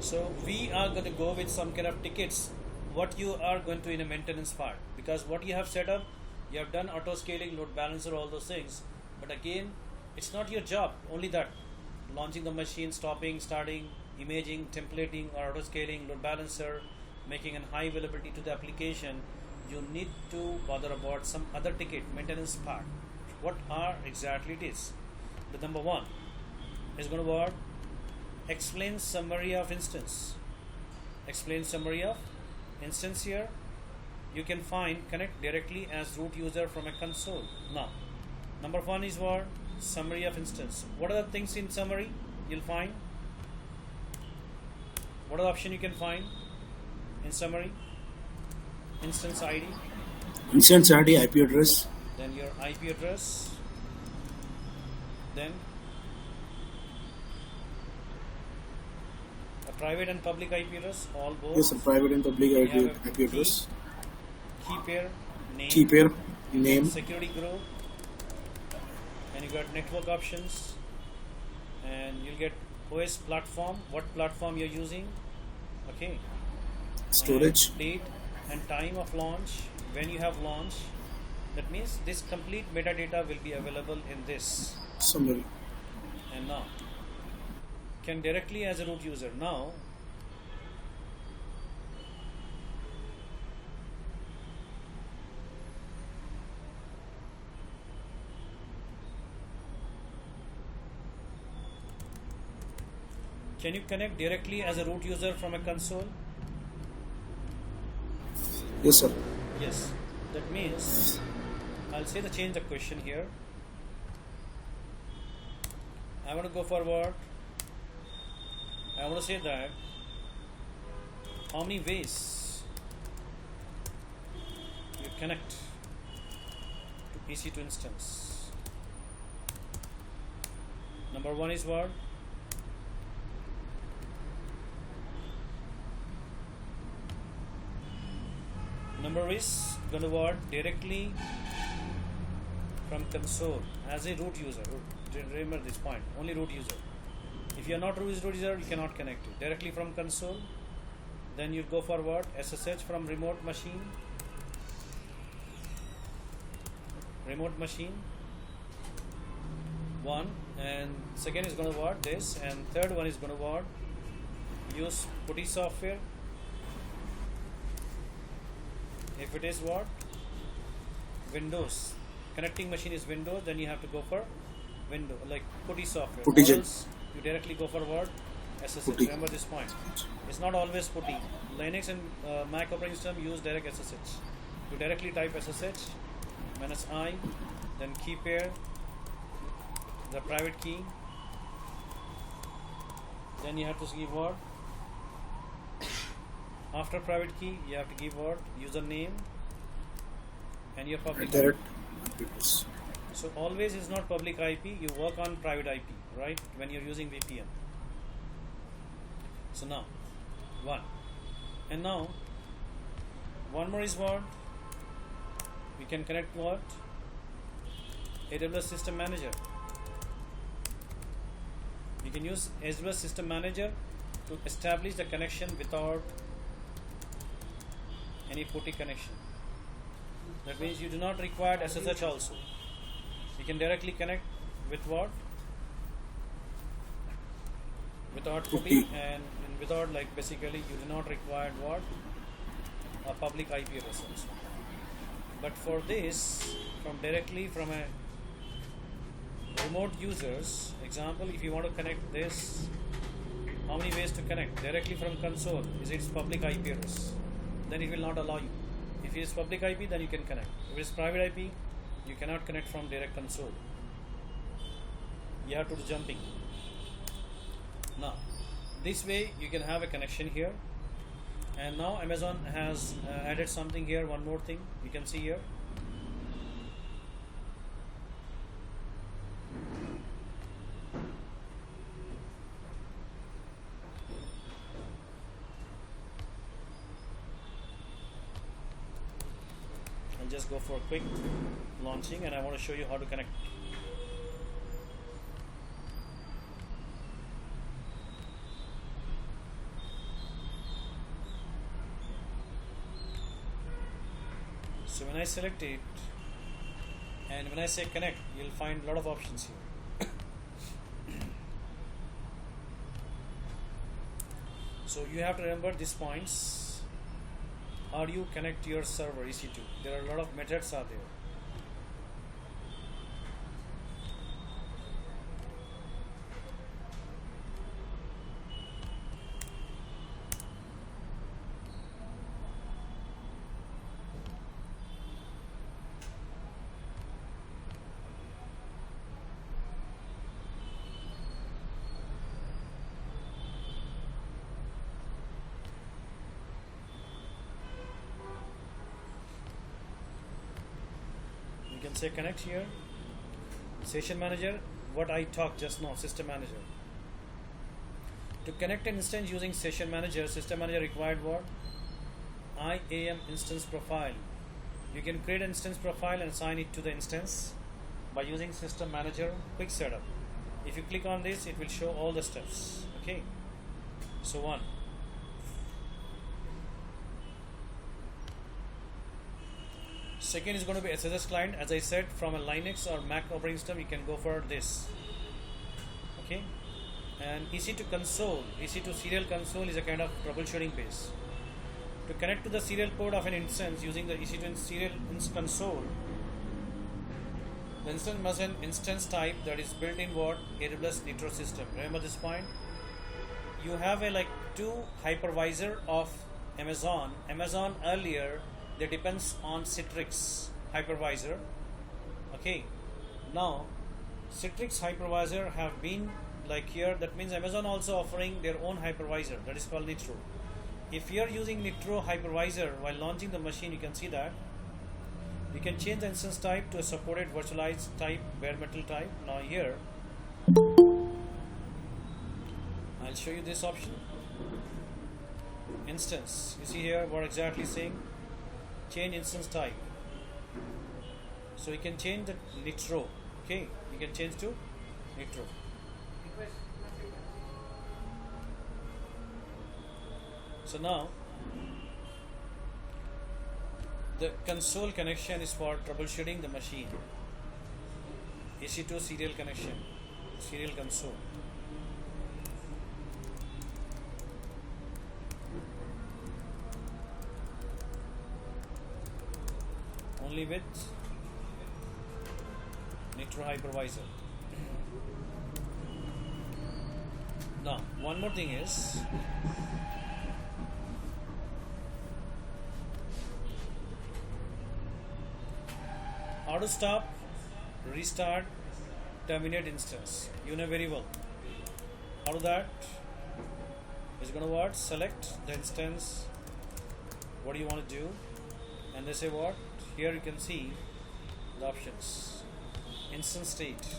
So we are going to go with some kind of tickets what you are going to in a maintenance part, because what you have set up, you have done auto scaling, load balancer, all those things, but again it's not your job only that launching the machine, stopping, starting, imaging, templating, or auto scaling, load balancer, making a high availability to the application. You need to bother about some other ticket maintenance part. What are exactly it is? The number one is going to be explain summary of instance. Explain summary of instance. Here you can find connect directly as root user from a console. Now number one is what? Summary of instance. What are the things in summary you'll find? What are the options you can find in summary? Instance ID. Instance ID, IP address. Then your IP address. Then a private and public IP address, all both. Yes, sir, private and public IP address. Key pair, name. Key pair, name. Security group. And you got network options. And you'll get OS platform, what platform you're using. Okay. Storage. And date and time of launch, when you have launched. That means this complete metadata will be available in this summary. And now can directly as a root user. Now can you connect directly as a root user from a console? Yes, sir. Yes. That means I'll say the change the question here. I want to go forward. I want to say that how many ways you connect to EC2 instance. Number one is what? Number is going to work directly from console as a root user. Remember this point, only root user. If you are not root user, you cannot connect it directly from console. Then you go for what? SSH from remote machine. Remote machine. One, and second is going to what? This, and third one is going to what? Use PuTTY software. If it is what? Windows. Connecting machine is Windows, then you have to go for Windows, like PuTTY software. PuTTY. You directly go for what? SSH. PuTTY. Remember this point. It's not always PuTTY. Linux and Mac operating system use direct SSH. You directly type SSH -I, then key pair, the private key. Then you have to give what? After private key, you have to give what? Username and your public Direct. So always is not public IP, you work on private IP, right? When you're using VPN. So now, one. And now, one more is what? We can connect what? AWS System Manager. You can use AWS System Manager to establish the connection without any PuTTY connection. That means you do not require SSH also. You can directly connect with what? Without PuTTY and without, like, basically you do not require what? A public IP address also. But for this, from directly from a remote users, example, if you want to connect this, how many ways to connect? Directly from console, is its public IP address. Then it will not allow you. If it is public IP, then you can connect. If it is private IP, you cannot connect from direct console. You have to do jumping. Now, this way you can have a connection here. And now Amazon has added something here, one more thing you can see here. Just go for a quick launching, and I want to show you how to connect. So when I select it and when I say connect, you'll find a lot of options here. So you have to remember these points. How do you connect your server EC2? There are a lot of methods are there. You can say connect here. Session manager, what I talked just now, system manager. To connect an instance using session manager, system manager required what? IAM instance profile. You can create an instance profile and assign it to the instance by using system manager quick setup. If you click on this, it will show all the steps. Okay. So one. Second is going to be SSH client. As I said, from a Linux or Mac operating system, you can go for this. Okay. And EC2 console, EC2 serial console is a kind of troubleshooting base. To connect to the serial port of an instance using the EC2 serial console, the instance must have an instance type that is built in what? AWS Nitro system. Remember this point? You have a like two hypervisor of Amazon. Amazon earlier, they depends on Citrix hypervisor. Okay. Now, Citrix hypervisor have been like here. That means Amazon also offering their own hypervisor. That is called Nitro. If you are using Nitro hypervisor while launching the machine, you can see that you can change the instance type to a supported virtualized type, bare metal type. Now here, I'll show you this option. Instance. You see here what exactly saying? Change instance type. So you can change the Nitro. Okay, you can change to Nitro. So now the console connection is for troubleshooting the machine. EC2 serial connection, serial console. Only with Nitro hypervisor. Now, one more thing is how to stop, restart, terminate instance. You know very well. How to that? Is going to what? Select the instance. What do you want to do? And they say what? Here you can see the options. Instance state.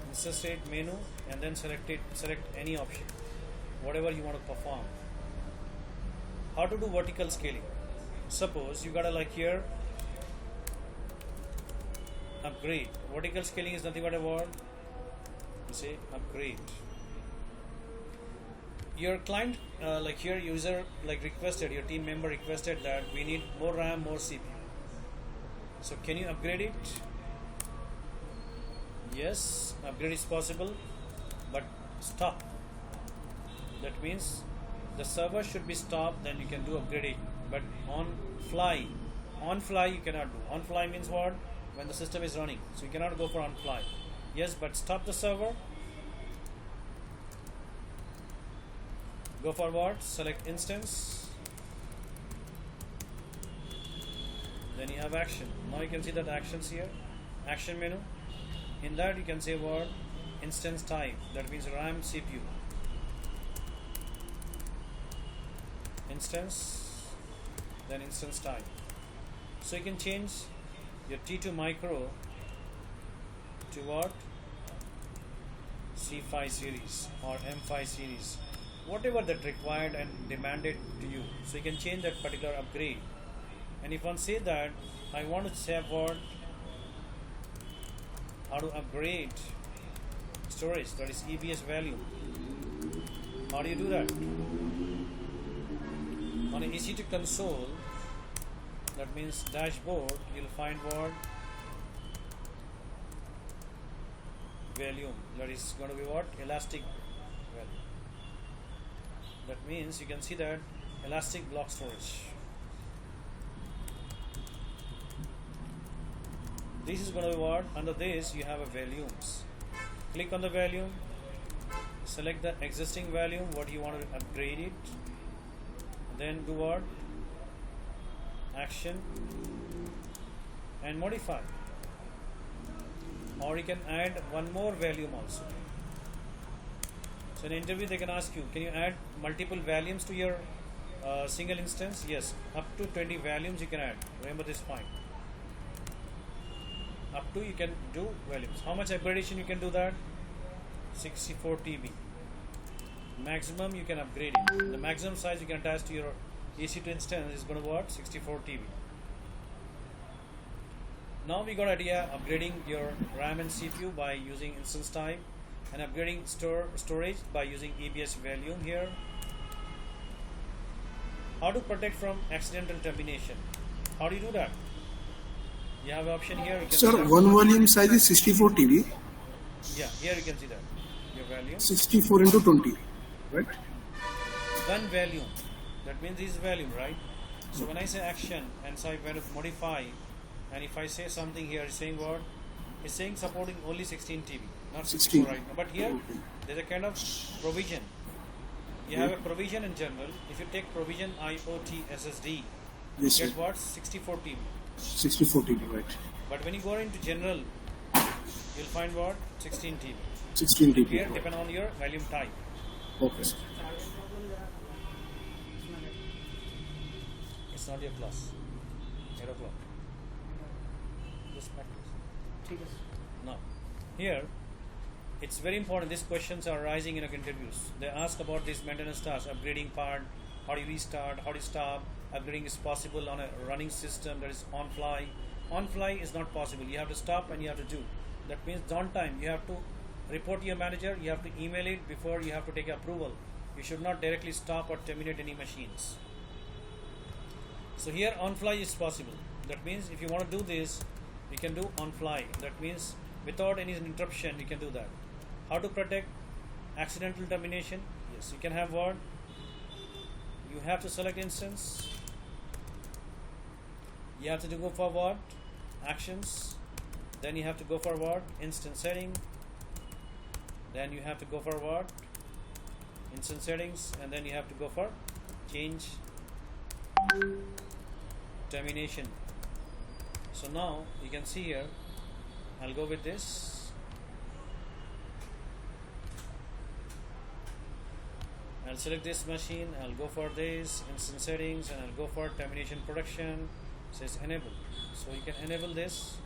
Instance state menu, and then select any option. Whatever you want to perform. How to do vertical scaling? Suppose you got a like here upgrade. Vertical scaling is nothing but a word. You say upgrade. Your client like here user like requested, your team member requested that we need more RAM, more CPU. So can you upgrade it? Yes, upgrade is possible, but stop. That means the server should be stopped, then you can do upgrading. But on fly you cannot do. On fly means what? When the system is running. So you cannot go for on fly. Yes, but stop the server. Go for what? Select instance. Then you have action. Now you can see that actions here. Action menu. In that you can say what? Instance type. That means RAM, CPU. Instance. Then instance type. So you can change your T2 micro to what? C5 series or M5 series, whatever that required and demanded to you. So you can change that particular upgrade. And if one say that I want to say what, how to upgrade storage, that is EBS value. How do you do that? On an EC2 console, that means dashboard, you'll find what? Volume. That is going to be what? Elastic value. That means you can see that elastic block storage. This is going to be what? Under this you have a volumes. Click on the volume, select the existing volume, what you want to upgrade it, then do what? Action and modify. Or you can add one more volume also. So in an interview they can ask you, can you add multiple volumes to your single instance? Yes, up to 20 volumes you can add. Remember this point. Up to you can do volumes. How much upgradation you can do that? 64 TB. Maximum you can upgrade it. The maximum size you can attach to your EC2 instance is going to what? 64 TB. Now we got idea upgrading your RAM and CPU by using instance type, and upgrading storage by using EBS volume here. How to protect from accidental termination? How do you do that? You have an option here. You can Sir, one volume size is 64 TB. Yeah, here you can see that. Your volume. 64 into 20, right? One volume. That means this is volume, right? So when I say action and so I want to modify, and if I say something here, it's saying what? It's saying supporting only 16 TB, not 64 right now. But here there's a kind of provision. You have a provision in general. If you take provision IoT SSD, you get what? 64 TB. 64 TB, right? But when you go into general, you'll find what? 16 TB. 16 TB. Here depend on your volume type. Okay. It's not your class. 8 o'clock. Just practice. Now, here, it's very important. These questions are arising in interviews. They ask about this maintenance task, upgrading part, how do you restart, how do you stop. Upgrading is possible on a running system that is on fly. On fly is not possible. You have to stop and you have to do. That means downtime. You have to report to your manager. You have to email it before you have to take approval. You should not directly stop or terminate any machines. So here on fly is possible. That means if you want to do this, you can do on fly. That means without any interruption you can do that. How to protect accidental termination? Yes, you can have what? You have to select instance. You have to go for what? Actions. Then you have to go for what? Instance setting. Then you have to go for what? Instance settings. And then you have to go for change termination. So now you can see here, I'll go with this. I'll select this machine, I'll go for this instance settings, and I'll go for termination protection. It says enable. So you can enable this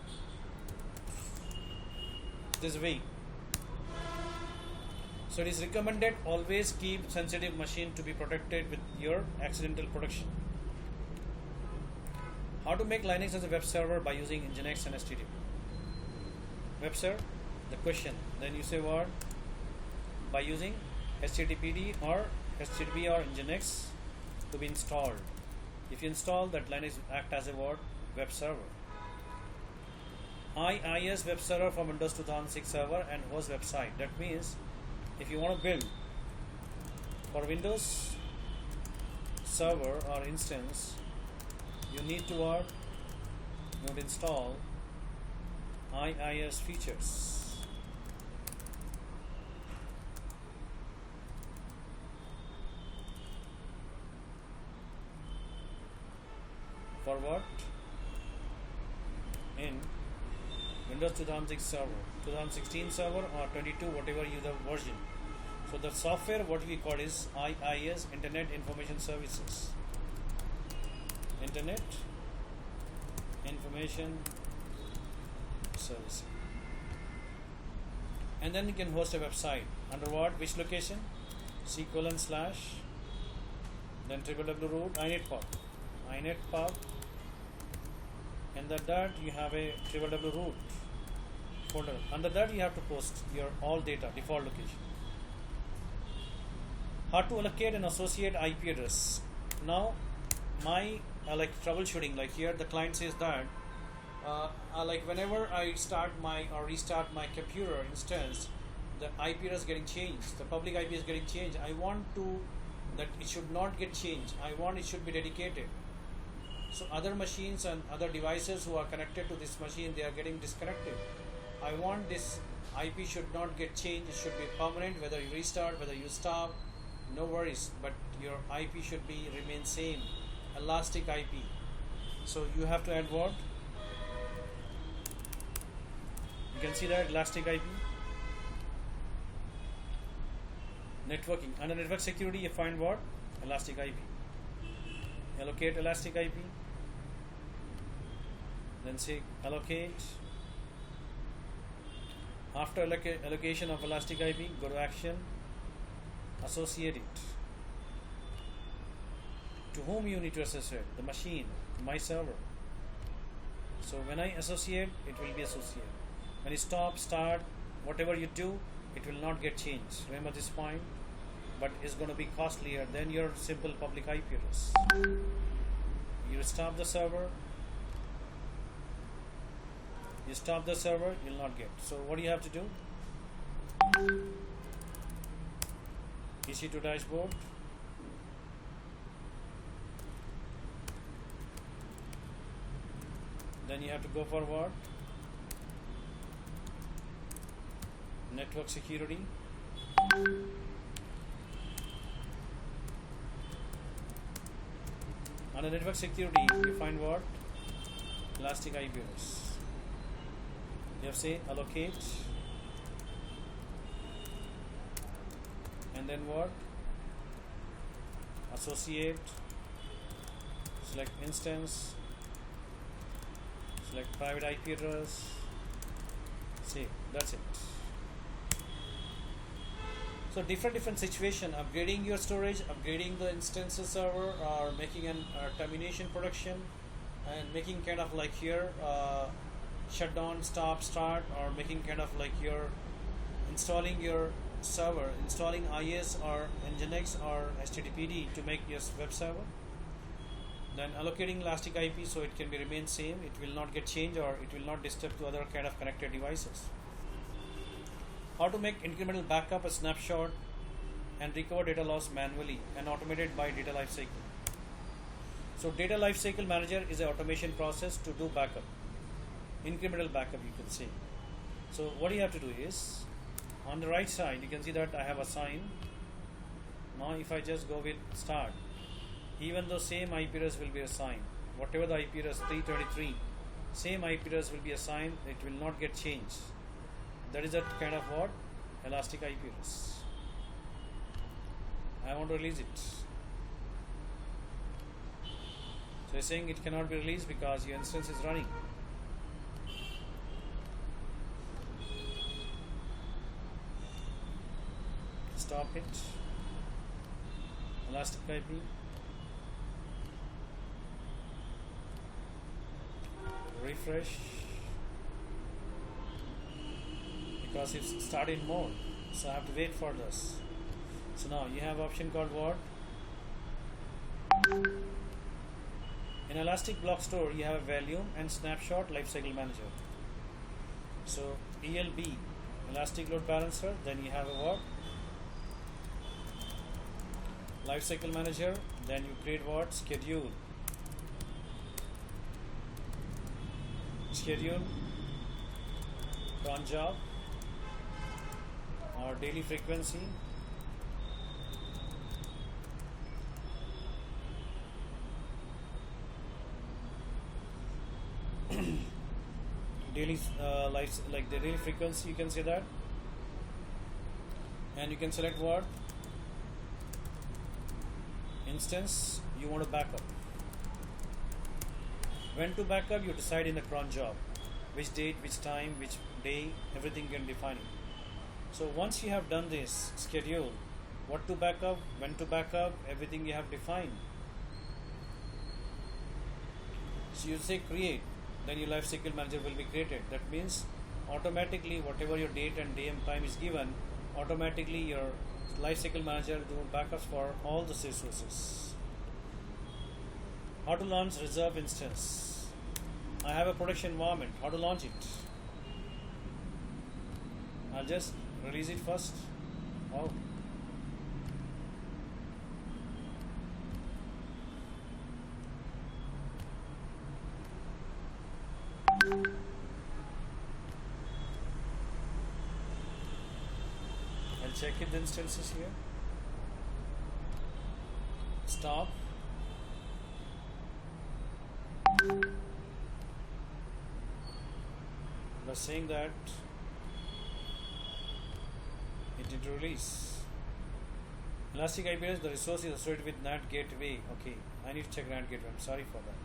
way. So it is recommended always keep sensitive machine to be protected with your accidental protection. How to make Linux as a web server by using Nginx and HTTP. Web server, the question. Then you say what? By using HTTPD or HTTP or Nginx to be installed. If you install that, Linux act as a what? Web server. IIS web server from Windows 2006 server and host website. That means if you want to build for Windows server or instance, you need to what? You would install IIS features. For what? In Windows 2006 server, 2016 server or 22, whatever you the version. So the software what we call is IIS, Internet Information Services. Internet Information Service. And then you can host a website under what? Which location? C:/, then www root inetpub, and that you have a www root folder. Under that you have to post your all data, default location. How to allocate and associate IP address. Now my like troubleshooting, like here the client says that like whenever I start my or restart my computer instance, the IP is getting changed, the public IP is getting changed. I want to that it should not get changed. I want it should be dedicated. So other machines and other devices who are connected to this machine, they are getting disconnected. I want this IP should not get changed. It should be permanent. Whether you restart, whether you stop, no worries. But your IP should be remain same, elastic IP. So you have to add what? You can see that elastic IP. Networking. Under network security, you find what? Elastic IP. Allocate elastic IP. Then say allocate. After allocation of elastic IP, go to action, associate it. To whom you need to associate? The machine, my server. So when I associate, it will be associated. When you stop, start, whatever you do, it will not get changed. Remember this point, but it's going to be costlier than your simple public IP address. You stop the server, you'll not get. So what do you have to do? EC2 dashboard. Then you have to go for what? Network security. Under network security, you find what? Elastic IP address. You have to say allocate, and then what? Associate, select instance, select private IP address, save. That's it. So different situation, upgrading your storage, upgrading the instances server, or making an termination production, and making kind of like here shutdown, stop, start, or making kind of like your installing your server, installing IS or Nginx or HTTPD to make your web server. Then allocating elastic IP so it can be remain same, it will not get changed or it will not disturb to other kind of connected devices. How to make incremental backup, a snapshot, and recover data loss manually and automated by data lifecycle. So data lifecycle manager is an automation process to do backup, incremental backup you can say. So what you have to do is, on the right side you can see that I have assigned. Now if I just go with start, even though same IP address will be assigned, whatever the IP address 323, same IP address will be assigned, it will not get changed. That is a kind of what? Elastic IP address. I want to release it. So you're saying it cannot be released because your instance is running. Stop it. Elastic IP. Refresh. Because it's started mode, so I have to wait for this. So now you have option called what? In Elastic Block Store you have a volume and snapshot lifecycle manager. So ELB, Elastic Load Balancer, then you have a what? Lifecycle manager, then you create what? Schedule, cron job, or daily frequency, daily like the daily frequency, you can say that, and you can select what instance you want to backup. When to backup, you decide in the cron job, which date, which time, which day, everything you can define it. So once you have done this schedule, what to backup, when to backup, everything you have defined. So you say create, then your lifecycle manager will be created. That means automatically whatever your date and day and time is given, automatically your lifecycle manager will do backups for all the resources. How to launch reserve instance. I have a production environment. How to launch it? I'll just release it first. How? I'll check if the instances here. Stop. By saying that it did release. Elastic IPS, the resource is associated with NAT gateway. Okay, I need to check NAT gateway. I'm sorry for that.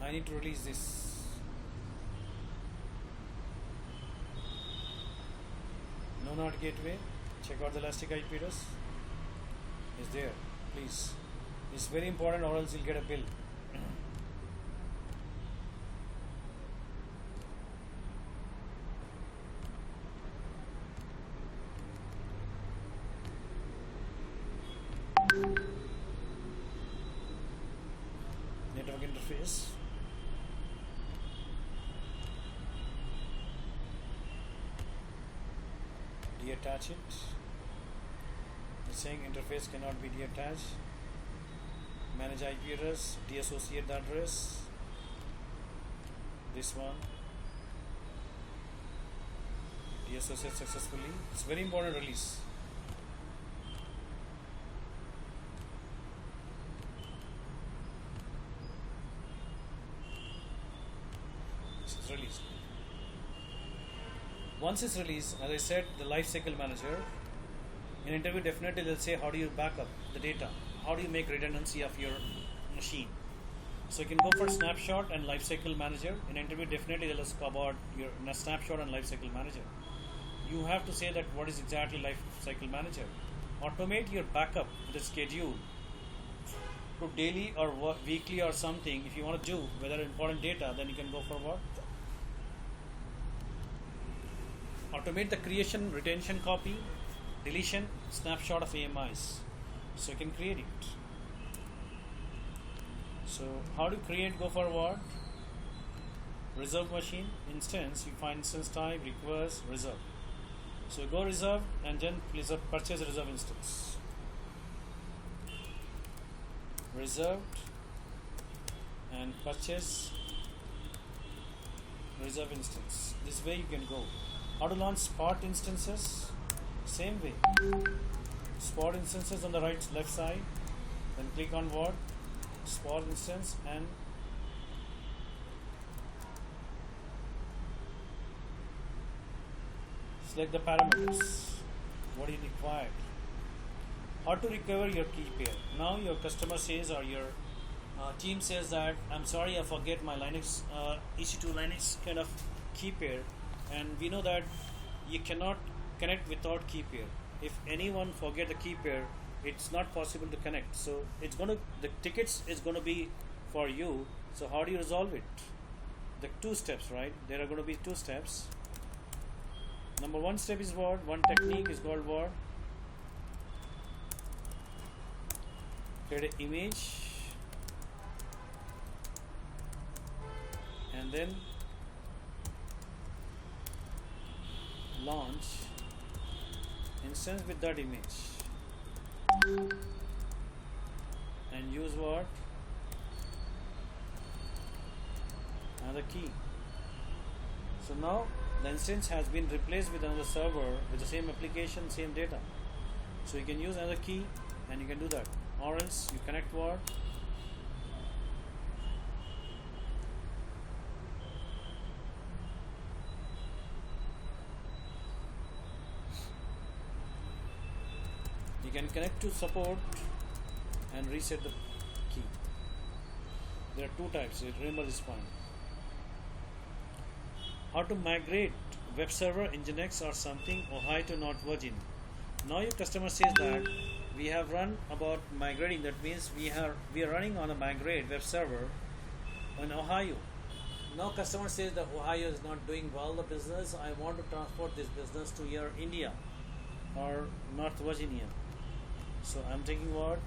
I need to release this. No NAT gateway. Check out the Elastic IP address. Is there, please. It's very important, or else you'll get a bill. Network interface. Deattach it. It's saying interface cannot be deattached. Manage IP address, deassociate the address. This one. Deassociate successfully. It's very important release. This is released. Once it's released, as I said, the lifecycle manager, in interview definitely they'll say how do you back up the data, how do you make redundancy of your machine. So you can go for snapshot and lifecycle manager. In interview definitely they'll ask about your snapshot and lifecycle manager. You have to say that what is exactly lifecycle manager. Automate your backup with a schedule to daily or weekly or something. If you want to do whether important data, then you can go for what? Automate the creation, retention, copy, deletion, snapshot of AMIs. So you can create it. So how to create? Go for what? Reserve machine instance. You find instance type, request, reserve. So go reserve and then please purchase reserve instance. Reserved and purchase reserve instance. This way you can go. How to launch spot instances? Same way. Spot instances on the left side. Then click on what? Spot instance and select the parameters. What is required? How to recover your key pair? Now your customer says or your team says that I'm sorry I forget my Linux EC2 Linux kind of key pair, and we know that you cannot connect without key pair. If anyone forget the key pair, it's not possible to connect. So it's going to, the tickets is going to be for you. So how do you resolve it? The two steps, right? There are going to be two steps. Number one step is what? One technique is called what? Create an image and then launch instance with that image and use what? Another key. So now the instance has been replaced with another server with the same application, same data. So you can use another key and you can do that. Or else you connect what? You can connect to support and reset the key. There are two types. Remember this point. How to migrate web server, Nginx or something, Ohio to not Virgin. Now your customer says that we have run about migrating. That means we are running on a migrate web server in Ohio. Now customer says that Ohio is not doing well the business. I want to transport this business to your India. or North Virginia. So I'm taking what?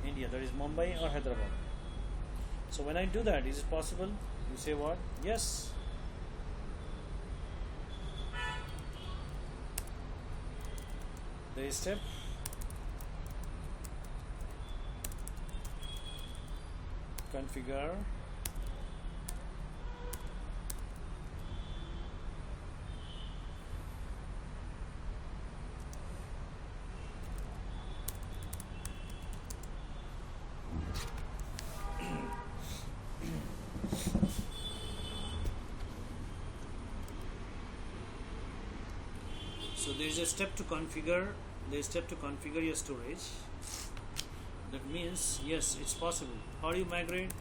India, that is Mumbai or Hyderabad. So when I do that, is it possible? You say what? Yes. There is step. Configure. So there is a step to configure. There is a step to configure your storage. That means yes, it's possible. How do you migrate?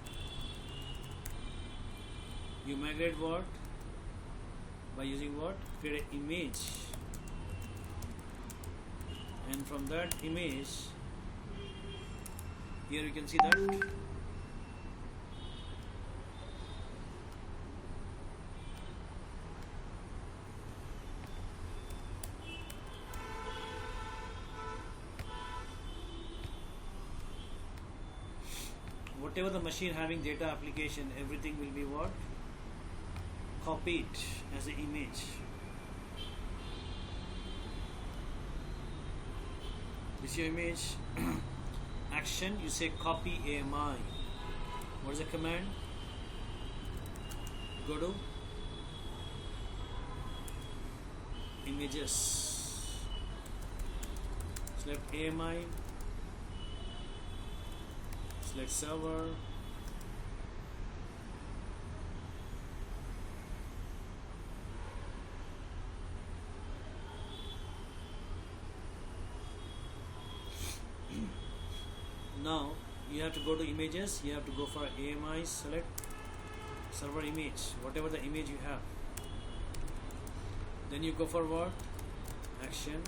You migrate what? By using what? Create an image, and from that image, here you can see that. Whatever the machine having data application, everything will be what? Copied as an image. This is your image. Action, you say copy AMI. What is the command? Go to images. Select AMI. Select server. Now you have to go to images, you have to go for AMI, select server image, whatever the image you have. Then you go for what? Action,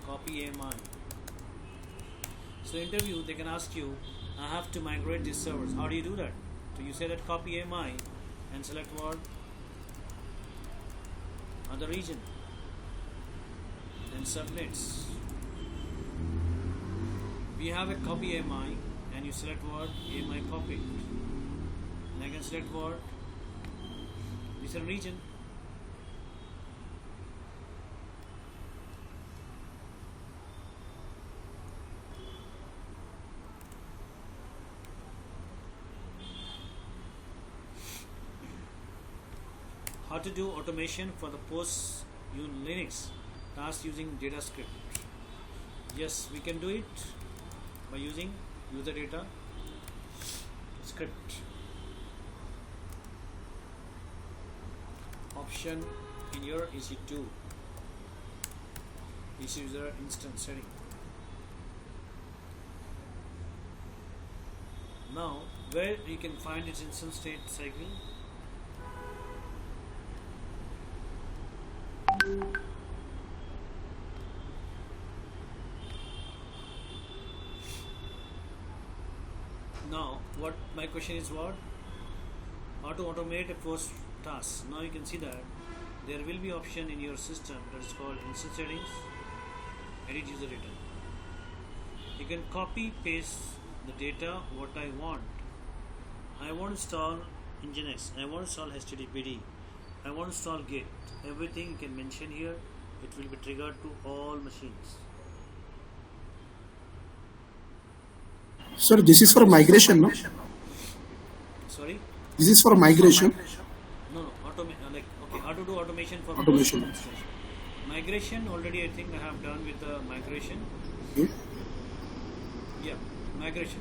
copy AMI. So interview, they can ask you, I have to migrate these servers. How do you do that? So you say that copy AMI and select what? Other region. Then subnets. We have a copy AMI and you select what? AMI copy. And I can select what? This is a region. How to do automation for the post Linux task using data script. Yes, we can do it by using user data script. Option in your EC2 user instance setting. Now where you can find its instance state cycle. Now what my question is, what? How to automate a post task. Now you can see that there will be option in your system that is called instance settings, edit user data. You can copy paste the data what I want. I want to install Nginx, I want to install HTTPD, I want to install Git. Everything you can mention here. It will be triggered to all machines. Sir, this is for migration, no? Sorry? This is for migration. No, like okay, how to do automation for Automation. post-installation. Migration already I think I have done with the migration. Okay. Yeah, migration.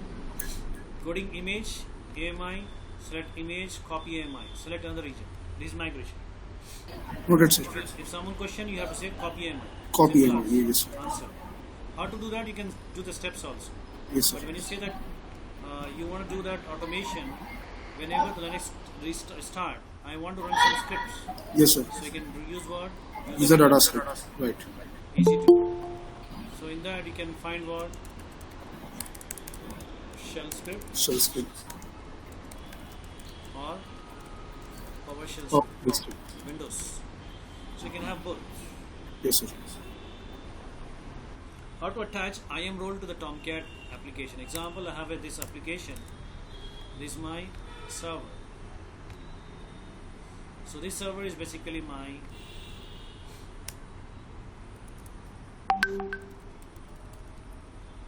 Coding image, AMI, select image, copy AMI, select another region. This is migration. Noted, sir. If someone question, you have to say copy AMI. Copy Simple AMI, yes, sir. answer. How to do that? You can do the steps also. Yes, sir. But when you say that you want to do that automation, whenever the Linux restart, I want to run some scripts. Yes, sir. So you can use what? User data script. Right. EC2. So in that you can find what? Shell script Shell script. or PowerShell Oh, script. this script. Windows. So you can have both. Yes, sir. How to attach IAM role to the Tomcat application. Example, I have this application. This is my server. So this server is basically my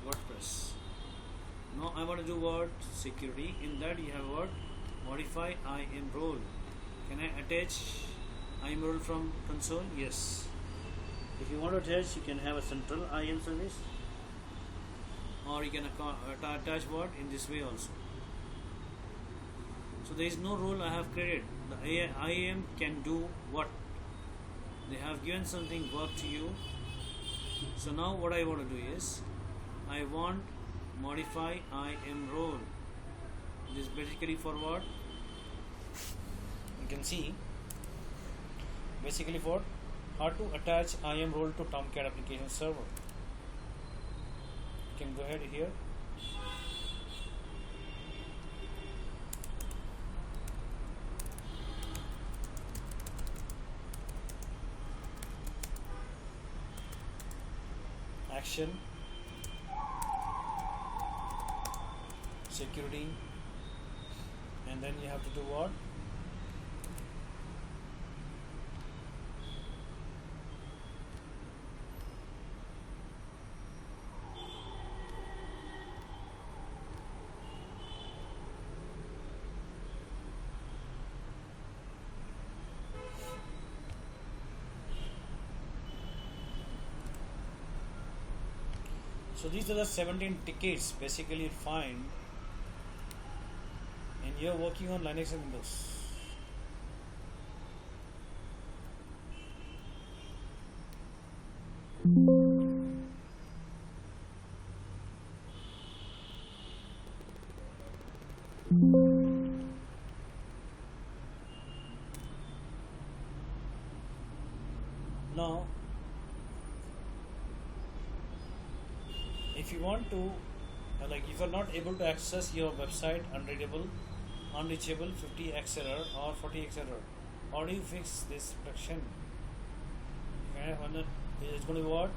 WordPress. Now I want to do what? Security. In that you have what? Modify IAM role. Can I attach IAM role from console? Yes. If you want to attach, you can have a central IAM service, or you can attach what? In this way also. So there is no role I have created. The IAM can do what? They have given something work to you. So now what I want to do is, I want modify IAM role. This is basically for what? You can see basically for how to attach IAM role to Tomcat application server. You can go ahead here. Action, security, and then you have to do what? So these are the 17 tickets basically find, and you're working on Linux and Windows. Now if you want to if you're not able to access your website, unreachable 50x error or 40x error, how do you fix this protection? It's going to be what?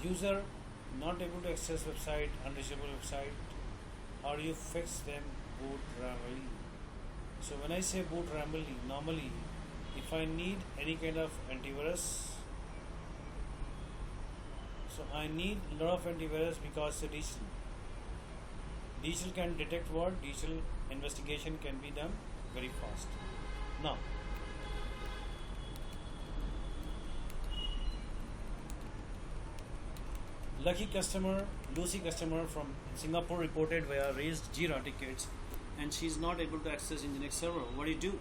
User not able to access website, unreachable website, how do you fix them? Boot randomly. So when I say boot randomly, normally if I need any kind of antivirus, so I need a lot of antivirus because it's digital. Digital can detect what? Digital investigation can be done very fast. Now, Lucy customer from Singapore reported via raised Jira tickets, and she is not able to access Nginx server. What do you do?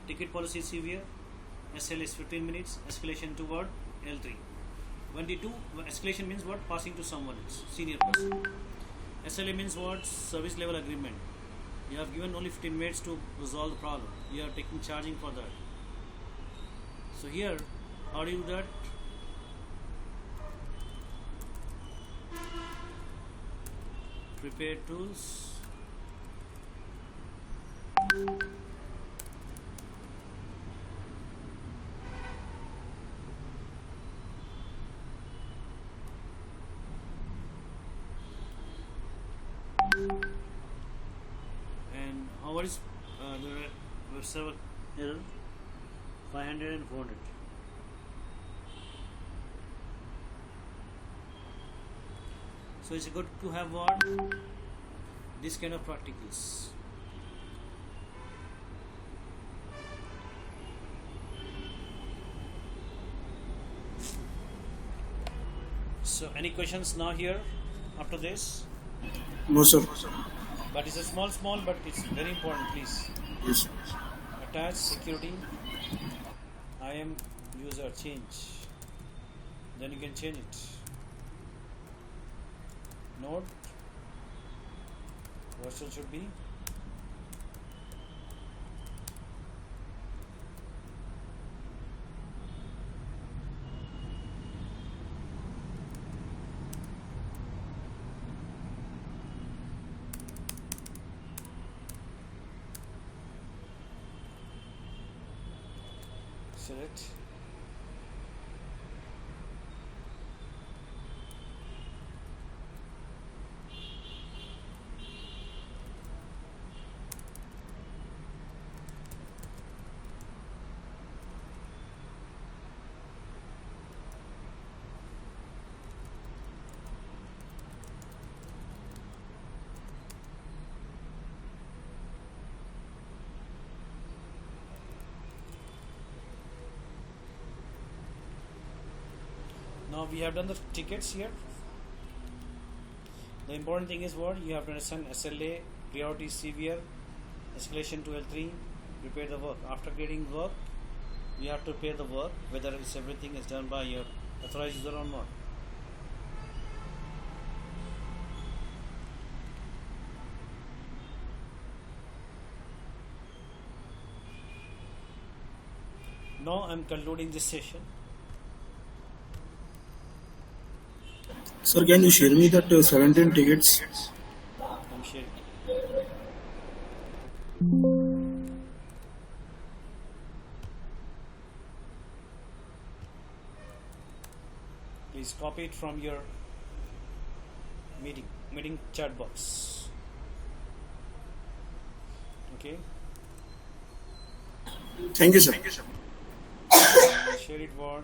Ticket policy is severe. SL is 15 minutes. Escalation to what? L3. When they do escalation means what? Passing to someone else, senior person. SLA means what? Service level agreement. You have given only 15 minutes to resolve the problem. You are taking charging for that. So here, how do you do that? Prepare tools. And what is the web server error? 500 and 400. So it's good to have what? This kind of practicals. So any questions now here after this? No, sir. But it's a small, but it's very important, please. Yes. Attach security. I am user change. Then you can change it. Node. Virtual should be. Share it. Now we have done the tickets here. The important thing is what you have to understand: SLA, priority severe, escalation to L3, prepare the work. After getting work, you have to prepare the work, whether it's everything is done by your authorized user or not. Now I'm concluding this session. Sir, can you share me that 17 tickets? I'm sharing. Please copy it from your meeting chat box. Okay. Thank you, sir. Share it word.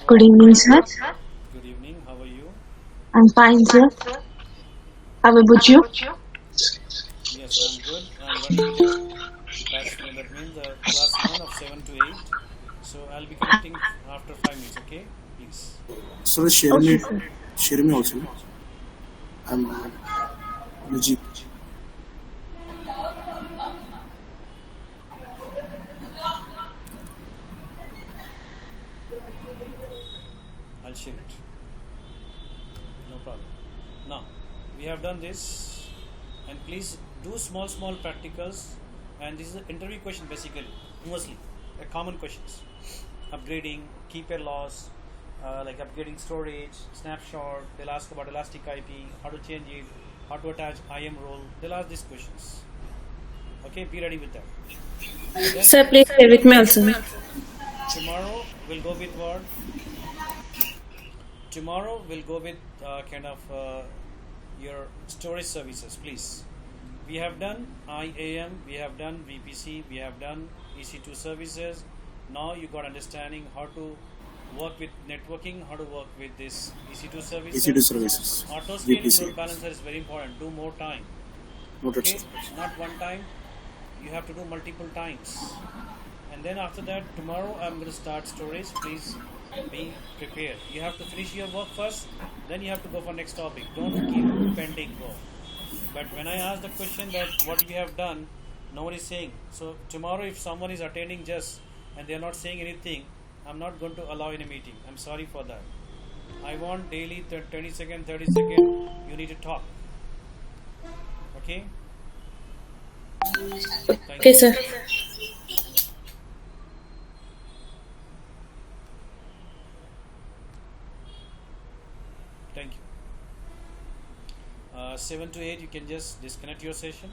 Good evening, sir. Good evening. How are you? I'm fine, sir. How about you? Yes, I'm good. I'm running batch. That means class 1 of 7 to 8. So I'll be connecting after 5 minutes. Okay, please. Sir, Okay, sir. share me Share also. it also. I'm Mujib. I'll share it. No problem. Now we have done this, and please do small practicals. And this is an interview question basically, mostly common questions. Upgrading, keep a loss, like upgrading storage, snapshot. They'll ask about elastic IP, how to change it, how to attach IM role. They'll ask these questions. Okay, be ready with that. Then Sir, please stay with me also. tomorrow we'll go with what? Tomorrow we'll go with kind of your storage services, please. We have done IAM, we have done VPC, we have done EC2 services. Now you got understanding how to work with networking, how to work with this EC2 services. EC2 services. Auto scaling VPC. load balancer is very important. Do more time. Noted, Okay, sir. not one time. You have to do multiple times. And then after that, tomorrow I'm going to start storage. Please be prepared. You have to finish your work first, then you have to go for next topic. Don't keep pending go. But when I ask the question that what you have done, nobody is saying. So tomorrow if someone is attending just and they are not saying anything, I'm not going to allow in a meeting. I'm sorry for that. I want daily 20 second, 30 second, you need to talk. Okay? Thank Okay, you. sir. Thank you. 7 to 8, you can just disconnect your session.